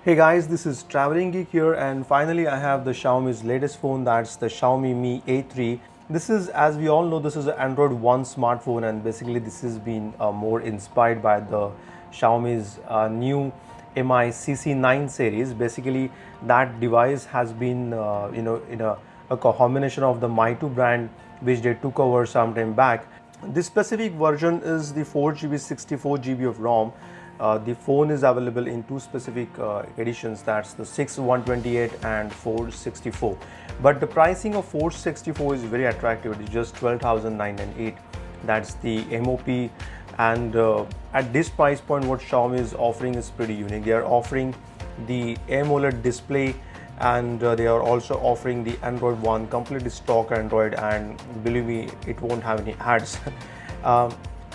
Hey guys, this is Traveling Geek here, and finally I have the Xiaomi's latest phone, that's the Xiaomi Mi A3. This is, as we all know, this is an Android One smartphone, and basically this has been more inspired by the Xiaomi's new Mi CC9 series. Basically, that device has been, in a combination of the Mi2 brand, which they took over some time back. This specific version is the 4GB 64GB of ROM. The phone is available in two specific editions, that's the 6/128 and 464. But the pricing of 464 is very attractive. It is just 12,908. That's the MOP, and at this price point what Xiaomi is offering is pretty unique. They are offering the AMOLED display, and they are also offering the Android One, completely stock Android, and believe me, it won't have any ads.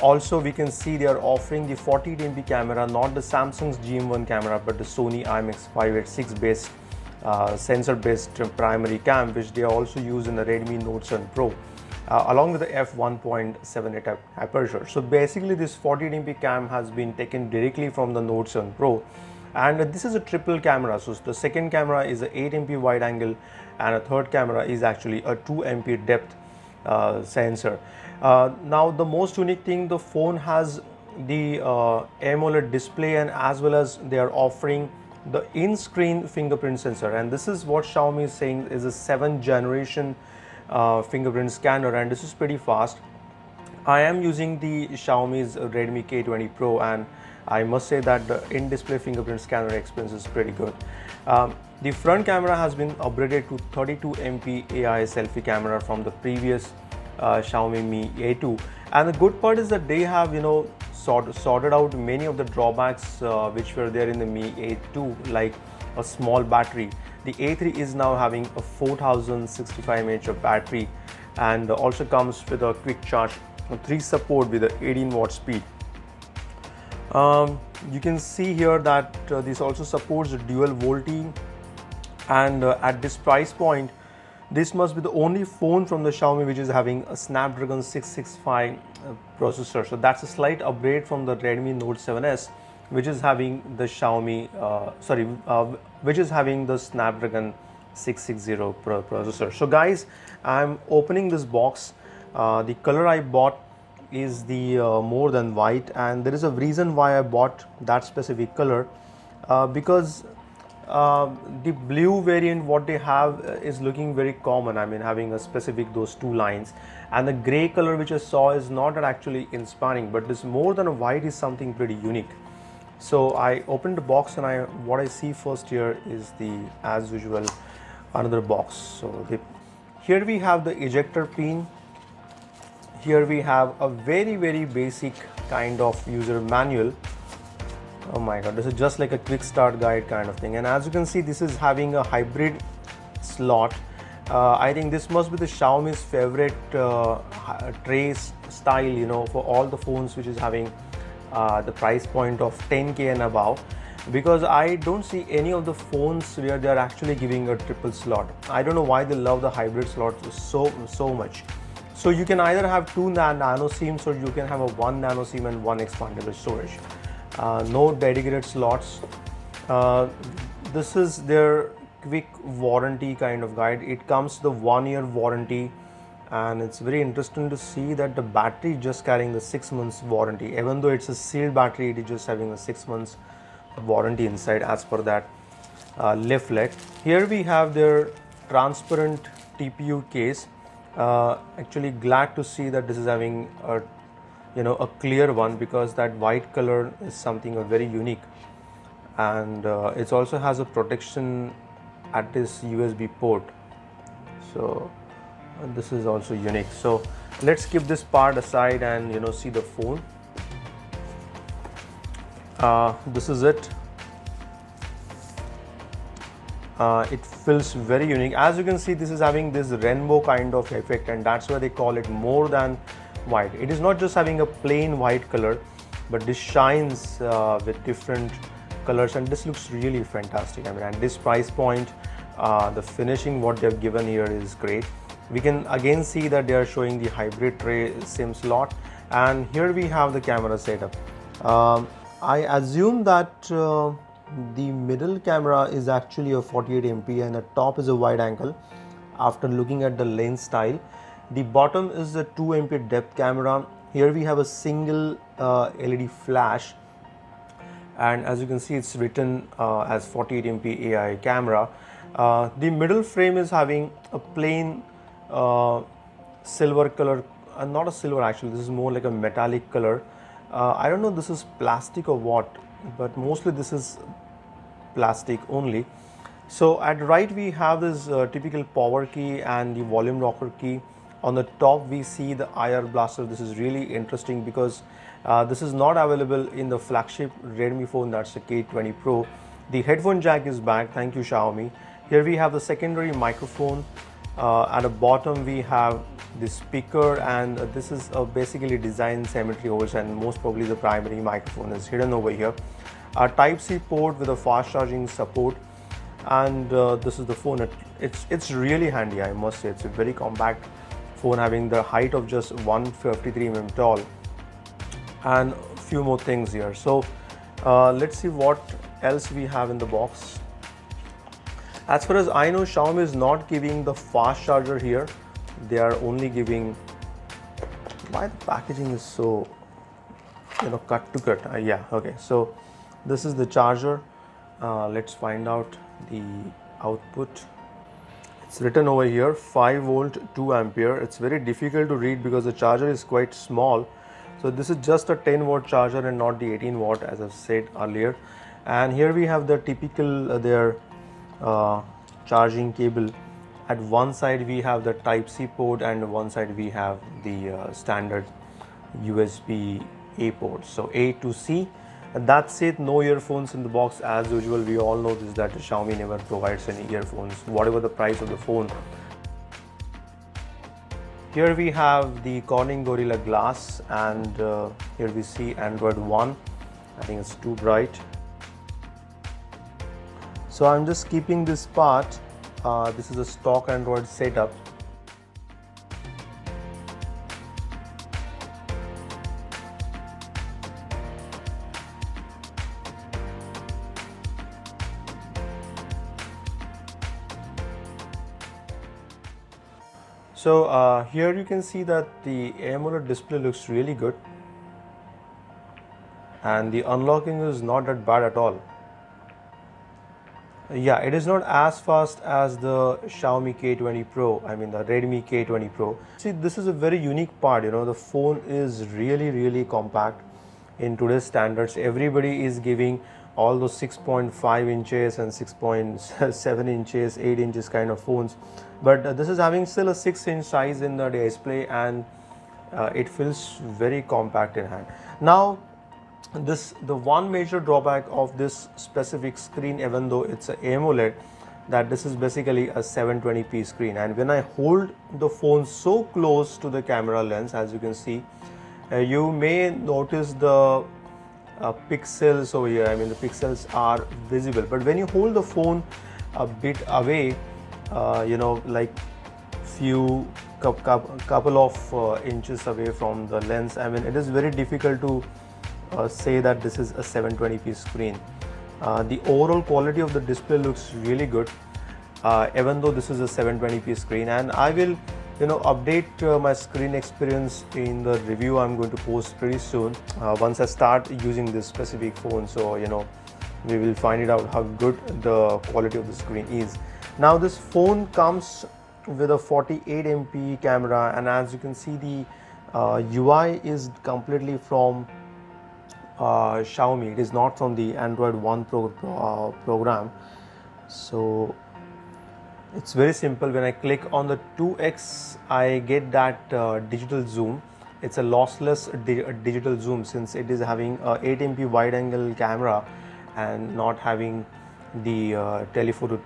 Also, we can see they are offering the 40MP camera, not the Samsung's GM1 camera, but the Sony IMX586 based sensor based primary cam, which they also use in the Redmi Note 7 Pro, along with the f1.78 aperture. So basically this 40MP cam has been taken directly from the Note 7 Pro, and this is a triple camera. So the second camera is a 8MP wide angle, and a third camera is actually a 2MP depth sensor. Now the most unique thing, the phone has the AMOLED display, and as well as they are offering the in-screen fingerprint sensor, and this is what Xiaomi is saying is a 7th generation fingerprint scanner, and this is pretty fast. I am using the Xiaomi's Redmi K20 Pro, and I must say that the in-display fingerprint scanner experience is pretty good. The front camera has been upgraded to 32MP AI selfie camera from the previous Xiaomi Mi A2, and the good part is that they have sorted out many of the drawbacks which were there in the Mi A2, like a small battery. The A3 is now having a 4065 mAh of battery, and also comes with a quick charge 3 support with a 18-watt speed. You can see here that this also supports dual VoLTE, and at this price point, this must be the only phone from the Xiaomi which is having a Snapdragon 665 processor. So that's a slight upgrade from the Redmi Note 7s, which is having the which is having the Snapdragon 660 processor. So guys, I'm opening this box. The color I bought is the more than white, and there is a reason why I bought that specific color, because the blue variant what they have is looking very common. I mean, having a specific those two lines, and the gray color which I saw is not actually inspiring, but this more than a white is something pretty unique. So I opened the box, and what I see first here is the, as usual, another box. So here we have the ejector pin. Here we have a very basic kind of user manual. Oh my god, this is just like a quick start guide kind of thing, and as you can see, this is having a hybrid slot. I think this must be the Xiaomi's favorite tray style, for all the phones which is having the price point of 10K and above, because I don't see any of the phones where they are actually giving a triple slot. I don't know why they love the hybrid slot so much. So you can either have two nano SIMs, or you can have a 1 nano SIM and 1 expandable storage. No dedicated slots. This is their quick warranty kind of guide. It comes the 1-year warranty, and it's very interesting to see that the battery is just carrying the 6 months warranty. Even though it's a sealed battery, it is just having a 6 months warranty inside as per that leaflet. Here we have their transparent TPU case. Actually glad to see that this is having a clear one, because that white color is something very unique, and it also has a protection at this USB port. So this is also unique. So let's keep this part aside and see the phone. This is it. It feels very unique. As you can see, this is having this rainbow kind of effect, and that's why they call it more than white. It is not just having a plain white color, but this shines with different colors, and this looks really fantastic. I mean, at this price point, the finishing what they've given here is great. We can again see that they are showing the hybrid tray SIM slot, and here we have the camera setup. I assume that The middle camera is actually a 48 MP and the top is a wide angle. After looking at the lens style, the bottom is a 2 MP depth camera. Here we have a single LED flash, and as you can see it's written as 48 MP AI camera. The middle frame is having a plain silver color, not a silver actually, this is more like a metallic color. I don't know this is plastic or what, but mostly this is plastic only. So at right we have this typical power key and the volume rocker key. On the top we see the IR blaster. This is really interesting because this is not available in the flagship Redmi phone, that's the K20 Pro. The headphone jack is back, thank you Xiaomi. Here we have the secondary microphone. At the bottom we have the speaker, and this is basically design symmetry over, and most probably the primary microphone is hidden over here. A Type-C port with a fast charging support, and this is the phone. It's really handy, I must say. It's a very compact phone having the height of just 153 mm tall, and a few more things here. So let's see what else we have in the box. As far as I know, Xiaomi is not giving the fast charger here. They are only giving, why the packaging is so, cut to cut. Yeah, okay. So this is the charger. Let's find out the output. It's written over here 5 volt 2 ampere. It's very difficult to read because the charger is quite small. So this is just a 10 watt charger and not the 18 watt as I've said earlier. And here we have the typical charging cable. At one side we have the Type-C port and one side we have the standard USB-A port. So A to C. That's it, no earphones in the box as usual. We all know this, that Xiaomi never provides any earphones, whatever the price of the phone. Here we have the Corning Gorilla Glass, and here we see Android One. I think it's too bright. So I'm just keeping this part. This is a stock Android setup. So here you can see that the AMOLED display looks really good, and the unlocking is not that bad at all. Yeah, it is not as fast as the Xiaomi K20 Pro, I mean the Redmi K20 Pro. See, this is a very unique part, the phone is really compact in today's standards. Everybody is giving all those 6.5 inches and 6.7 inches, 8 inches kind of phones. But this is having still a 6-inch size in the display, and it feels very compact in hand. Now, the one major drawback of this specific screen, even though it's an AMOLED, that this is basically a 720p screen, and when I hold the phone so close to the camera lens, as you can see, you may notice the pixels over here. I mean the pixels are visible, but when you hold the phone a bit away, like couple of inches away from the lens, I mean it is very difficult to say that this is a 720p screen. The overall quality of the display looks really good, even though this is a 720p screen, and I will update my screen experience in the review I'm going to post pretty soon once I start using this specific phone. So we will find it out how good the quality of the screen is. Now this phone comes with a 48 MP camera, and as you can see, the UI is completely from Xiaomi. It is not from the Android One program. So it's very simple. When I click on the 2x, I get that digital zoom. It's a lossless digital zoom, since it is having a 8 MP wide angle camera and not having the telephoto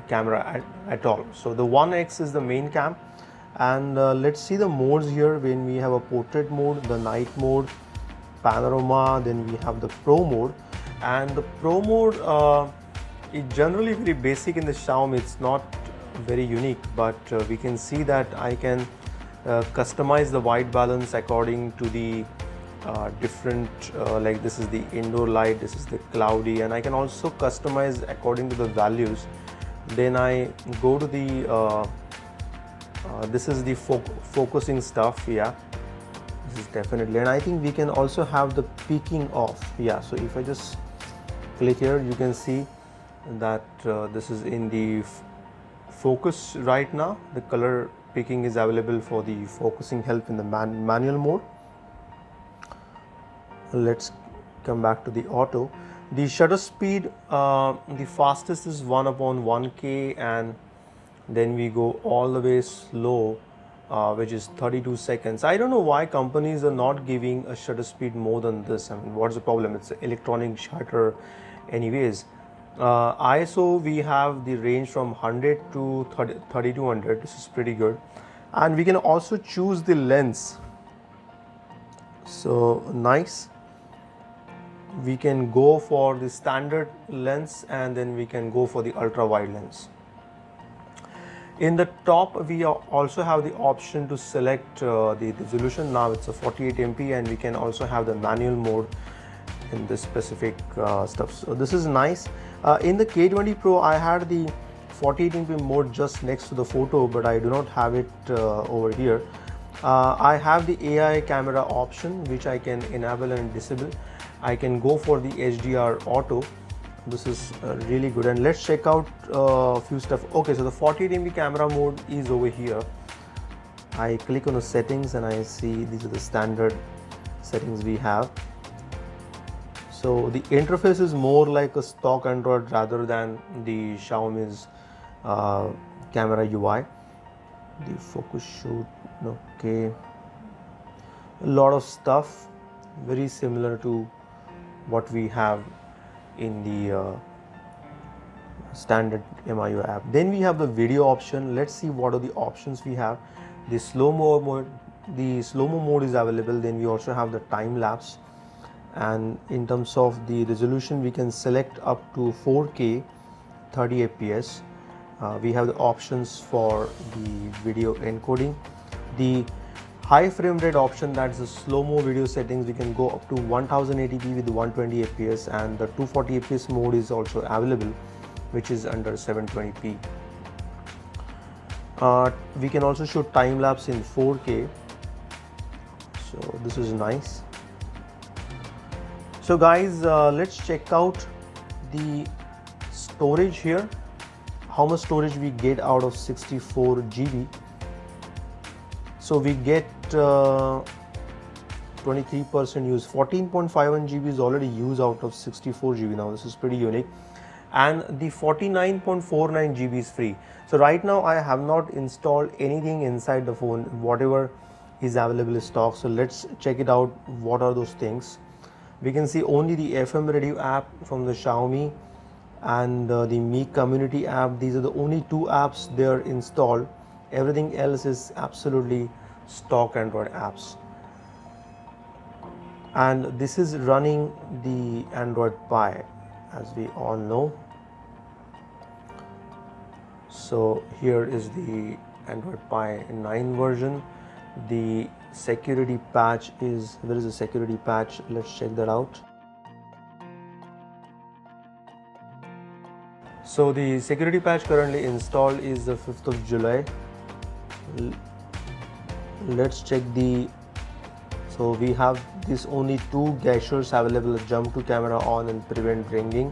camera at all. So the 1x is the main cam, and let's see the modes here. When we have a portrait mode, the night mode, panorama, then we have the pro mode, and the pro mode is generally very basic in the Xiaomi. It's not very unique, but we can see that I can customize the white balance according to the different, like this is the indoor light, this is the cloudy, and I can also customize according to the values. Then I go to the this is the focusing stuff. Yeah, this is definitely, and I think we can also have the peaking off. Yeah, so if I just click here, you can see that this is in the focus right now. The color peaking is available for the focusing help in the manual mode. Let's come back to the auto. The shutter speed, the fastest is 1/1K, and then we go all the way slow, which is 32 seconds. I don't know why companies are not giving a shutter speed more than this. I mean, what's the problem? It's an electronic shutter anyways. ISO, we have the range from 100 to 3200. This is pretty good, and we can also choose the lens. So nice. We can go for the standard lens, and then we can go for the ultra wide lens. In the top, we also have the option to select the resolution. Now it's a 48 MP, and we can also have the manual mode in this specific stuff. So this is nice. In the K20 Pro, I had the 48 MP mode just next to the photo, but I do not have it over here. I have the AI camera option, which I can enable and disable. I can go for the HDR auto. This is really good, and let's check out a few stuff. Okay, so the 48 MP camera mode is over here. I click on the settings and I see these are the standard settings we have. So the interface is more like a stock Android rather than the Xiaomi's camera UI. The focus shoot, okay, a lot of stuff very similar to what we have in the standard MIU app. Then we have the video option. Let's see what are the options we have. The slow-mo mode is available. Then we also have the time lapse, and in terms of the resolution, we can select up to 4K 30 fps. We have the options for the video encoding. The high frame rate option, that's the slow-mo video settings, we can go up to 1080p with 120 fps, and the 240 fps mode is also available, which is under 720p. We can also shoot time lapse in 4K, so this is nice. So guys, let's check out the storage here, how much storage we get out of 64 GB. So we get 23% use. 14.51 GB is already used out of 64 GB. Now this is pretty unique, and the 49.49 GB is free. So right now I have not installed anything inside the phone. Whatever is available in stock. So let's check it out. What are those things? We can see only the FM radio app from the Xiaomi and the Mi community app. These are the only two apps they are installed. Everything else is absolutely stock Android apps, and this is running the Android Pie, as we all know. So here is the Android Pie 9 version. The security patch is, there is a security patch. Let's check that out. So the security patch currently installed is the 5th of July. Let's check the, so we have this only two gestures available: jump to camera on and prevent ringing.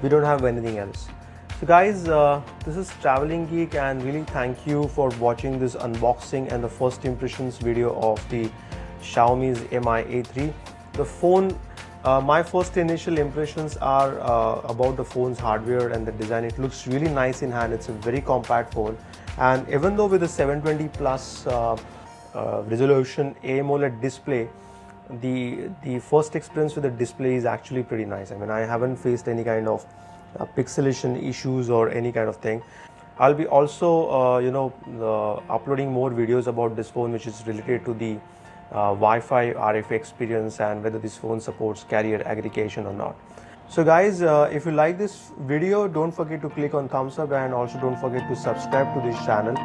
We don't have anything else. So guys, this is Traveling Geek, and really thank you for watching this unboxing and the first impressions video of the Xiaomi's Mi A3. The phone, my first initial impressions are about the phone's hardware and the design. It looks really nice in hand. It's a very compact phone, and even though with a 720 plus resolution AMOLED display, the first experience with the display is actually pretty nice. I mean, I haven't faced any kind of pixelation issues or any kind of thing. I'll be also uploading more videos about this phone, which is related to the Wi-Fi RF experience and whether this phone supports carrier aggregation or not. So guys, if you like this video, don't forget to click on thumbs up, and also don't forget to subscribe to this channel.